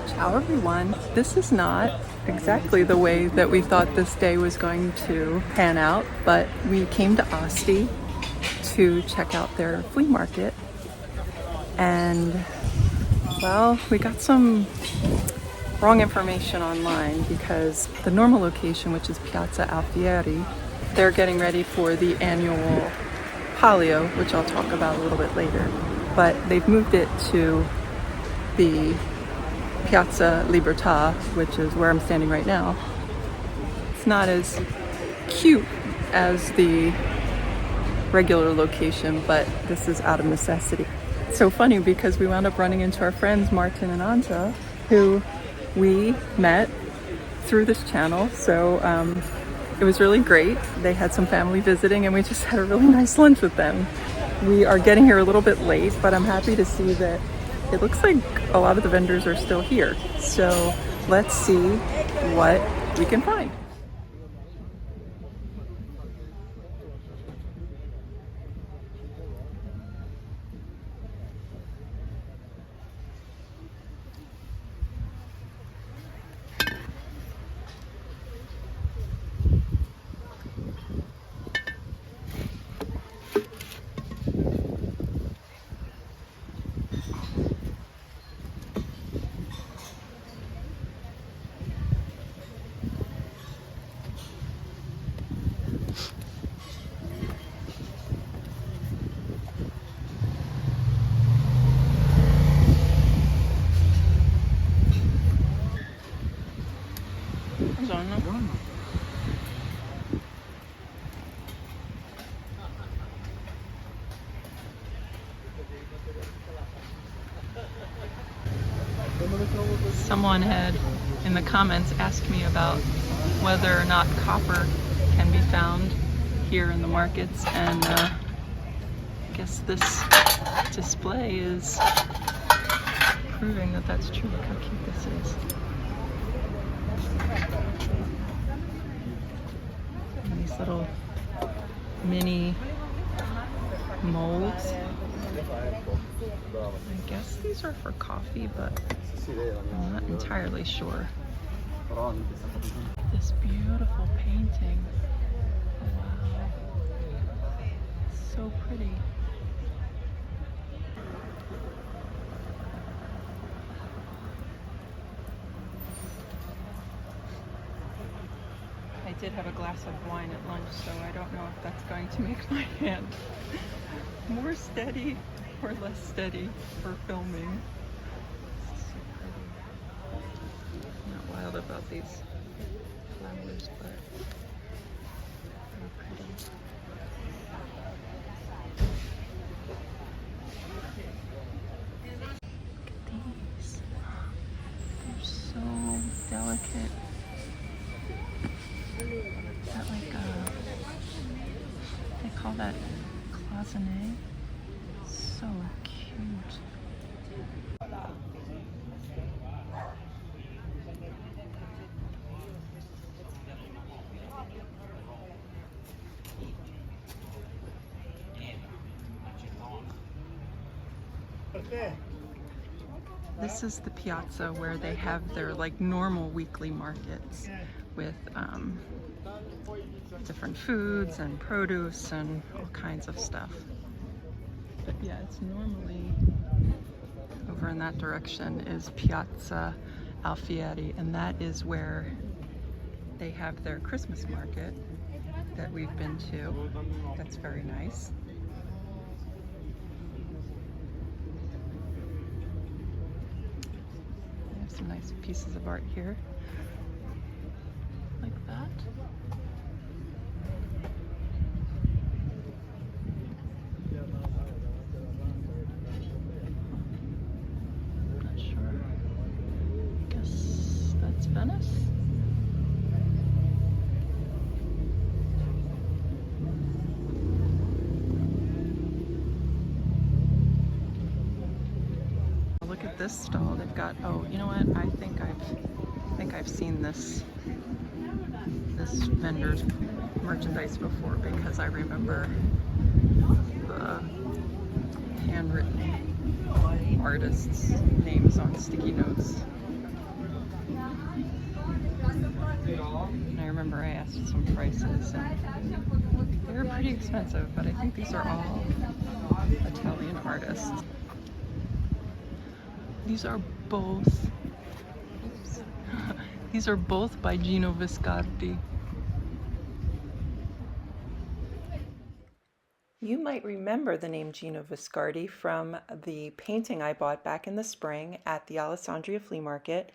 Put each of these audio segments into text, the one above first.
Ciao everyone. This is not exactly the way that we thought this day was going to pan out, but we came to Asti to check out their flea market, and well, we got some wrong information online because the normal location, which is Piazza Alfieri, they're getting ready for the annual Palio, which I'll talk about a little bit later, but they've moved it to the Piazza Libertà, which is where I'm standing right now. It's not as cute as the regular location, but this is out of necessity. It's so funny because we wound up running into our friends Martin and Anja, who we met through this channel, so it was really great. They had some family visiting and we just had a really nice lunch with them. We are getting here a little bit late, but I'm happy to see that it looks like a lot of the vendors are still here. So let's see what we can find. Someone had in the comments asked me about whether or not copper can be found here in the markets, and I guess this display is proving that that's true. Look how cute this is. And these little mini molds. I guess these are for coffee, but I'm not entirely sure. This beautiful painting. Wow. So pretty. I did have a glass of wine at lunch, so I don't know if that's going to make my hand more steady or less steady for filming. This is so pretty. I'm not wild about these flowers, but they're pretty. Look at these. They're so delicate. Is that like a, they call that cloisonné? So cute. This is the piazza where they have their like normal weekly markets with different foods and produce and all kinds of stuff. But yeah, it's normally over in that direction is Piazza Alfieri, and that is where they have their Christmas market that we've been to. That's very nice. They have some nice pieces of art here, like that. Venice? Look at this stall. They've got, oh, you know what? I think I've seen this vendor's merchandise before because I remember the handwritten artists' names on sticky notes. And I remember I asked some prices, and they were pretty expensive, but I think these are all Italian artists. These are both, oops, these are both by Gino Viscardi. You might remember the name Gino Viscardi from the painting I bought back in the spring at the Alessandria Flea Market.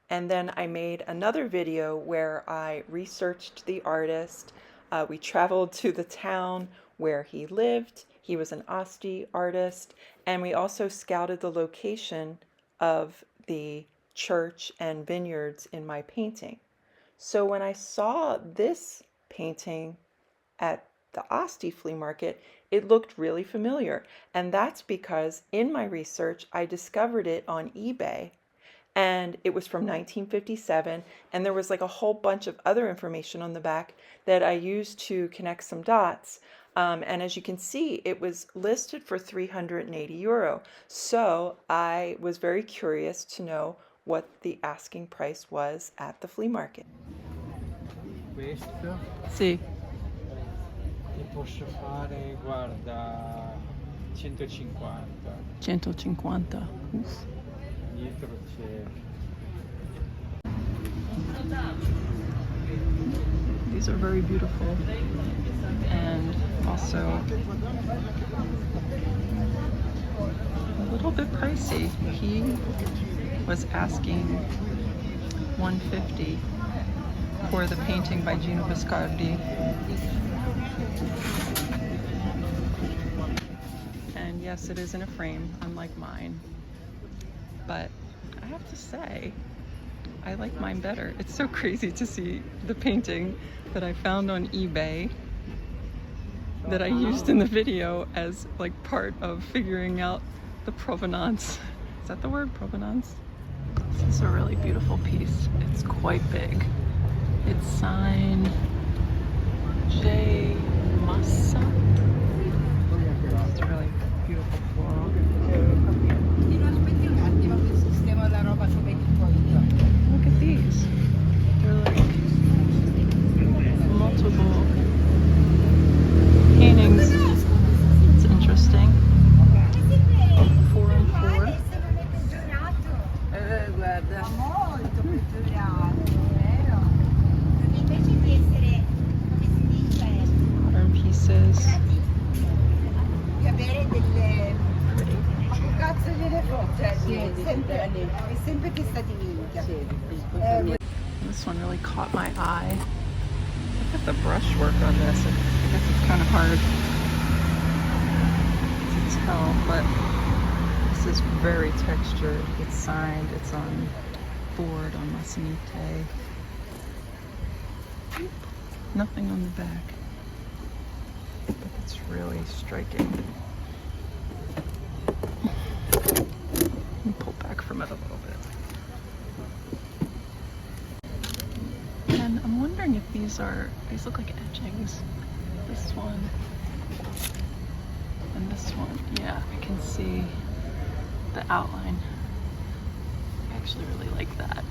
And then I made another video where I researched the artist. We traveled to the town where he lived. He was an Asti artist. And we also scouted the location of the church and vineyards in my painting. So when I saw this painting at the Asti flea market, it looked really familiar. And that's because in my research, I discovered it on eBay. And it was from 1957, and there was like a whole bunch of other information on the back that I used to connect some dots. And as you can see, it was listed for 380 euro. So I was very curious to know what the asking price was at the flea market. Questo Sì. ti posso fare, guarda, 150. 150. Oof. Dietro c'è. These are very beautiful and also a little bit pricey. He was asking 150 for the painting by Gino Viscardi. And yes, it is in a frame, unlike mine. But I have to say, I like mine better. It's so crazy to see the painting that I found on eBay that I used in the video as like part of figuring out the provenance. Is that the word, provenance? This is a really beautiful piece. It's quite big. It's signed J. Massa. It's really beautiful floral. Look at these. They're like multiple paintings. It's interesting. 4 and 4. Modern pieces. This one really caught my eye. Look at the brushwork on this. I guess it's kind of hard to tell, but this is very textured. It's signed. It's on board on Massanite. Nothing on the back, but it's really striking. Let me pull back from it a little bit. And I'm wondering if these look like etchings. This one and this one. Yeah, I can see the outline. I actually really like that.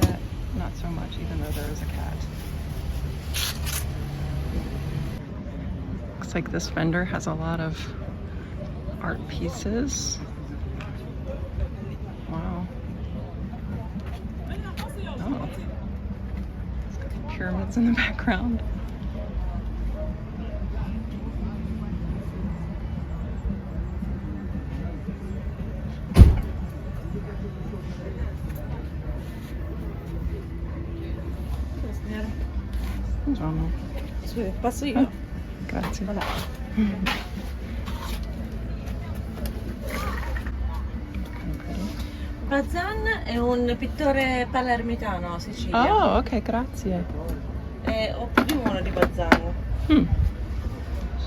That, not so much, even though there is a cat. Looks like this vendor has a lot of art pieces. Wow. Oh. It's got the pyramids in the background. Buongiorno. Passo io? Grazie. Bazan è un pittore palermitano, Sicilia. Oh, ok, grazie. Ho più di uno di Bazan. She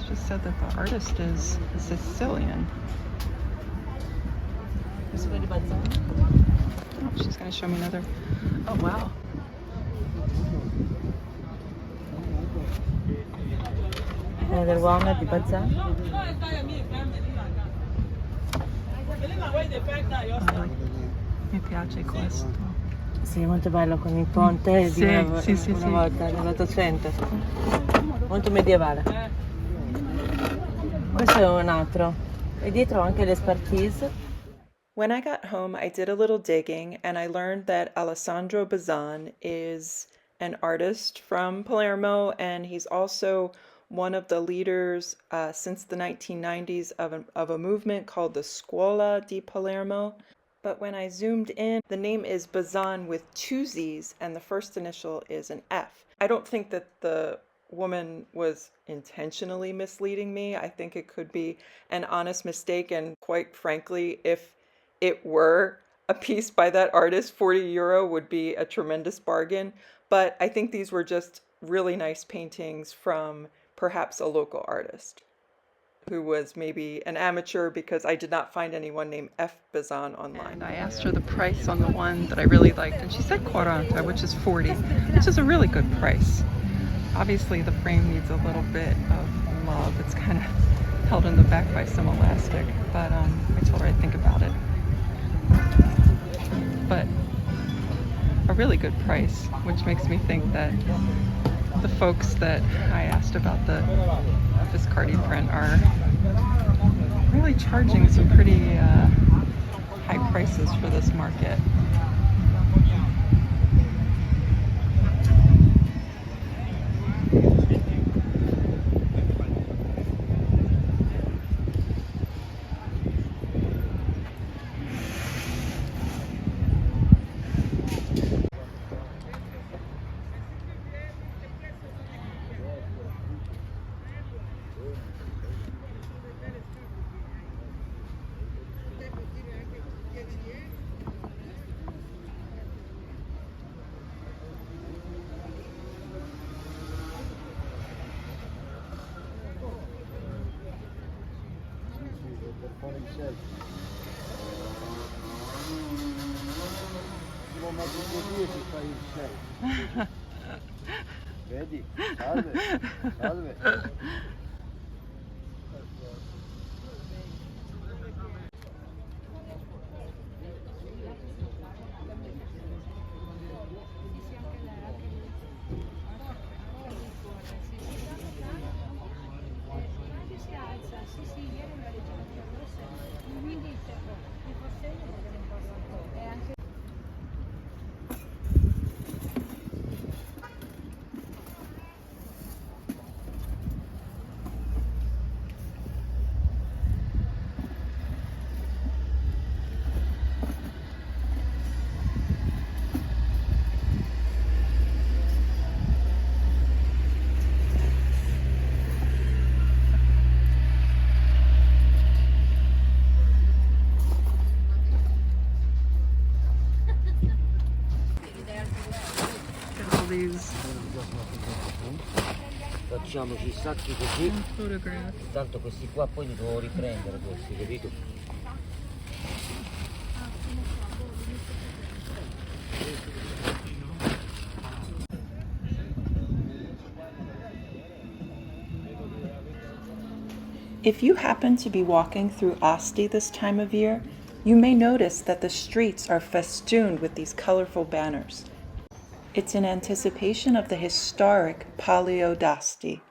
just said that the artist is Sicilian. Questo è di Bazan. Oh, she's going to show me another. Oh, wow. Del uomo di Piazza. Mi piace questo. Sì, molto bello con il ponte Sì, di una, sì, sì, una sì. volta dell'Ottocento. Molto medievale. Questo è un altro. E dietro anche l'espertise. When I got home, I did a little digging and I learned that Alessandro Bazan is an artist from Palermo, and he's also one of the leaders since the 1990s of a movement called the Scuola di Palermo. But when I zoomed in, the name is Bazan with two Z's, and the first initial is an F. I don't think that the woman was intentionally misleading me. I think it could be an honest mistake, and quite frankly, if it were a piece by that artist, 40 euro would be a tremendous bargain. But I think these were just really nice paintings from perhaps a local artist who was maybe an amateur, because I did not find anyone named F. Bazan online. And I asked her the price on the one that I really liked, and she said 40, which is 40, which is a really good price. Obviously the frame needs a little bit of love. It's kind of held in the back by some elastic, but I told her I'd think about it. But a really good price, which makes me think that the folks that I asked about the Viscardi print are really charging some pretty high prices for this market. Vedi? Salve, salve. All these Facciamoci i sacchi così, photographs. tanto questi qua poi li devo riprendere questi, capito? If you happen to be walking through Asti this time of year, you may notice that the streets are festooned with these colorful banners. It's in anticipation of the historic Palio d'Asti.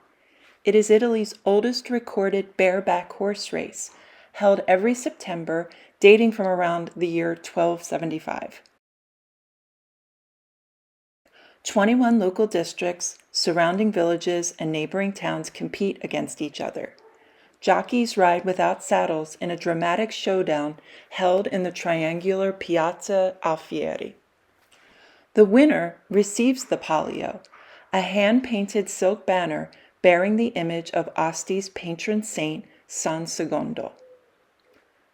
It is Italy's oldest recorded bareback horse race, held every September, dating from around the year 1275. 21 local districts, surrounding villages, and neighboring towns compete against each other. Jockeys ride without saddles in a dramatic showdown held in the triangular Piazza Alfieri. The winner receives the palio, a hand-painted silk banner bearing the image of Asti's patron saint, San Secondo.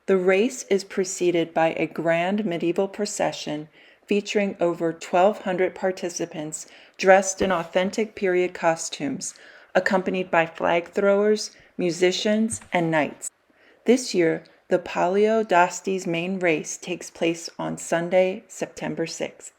The race is preceded by a grand medieval procession featuring over 1,200 participants dressed in authentic period costumes, accompanied by flag throwers, musicians, and knights. This year, the Palio d'Asti's main race takes place on Sunday, September 6th.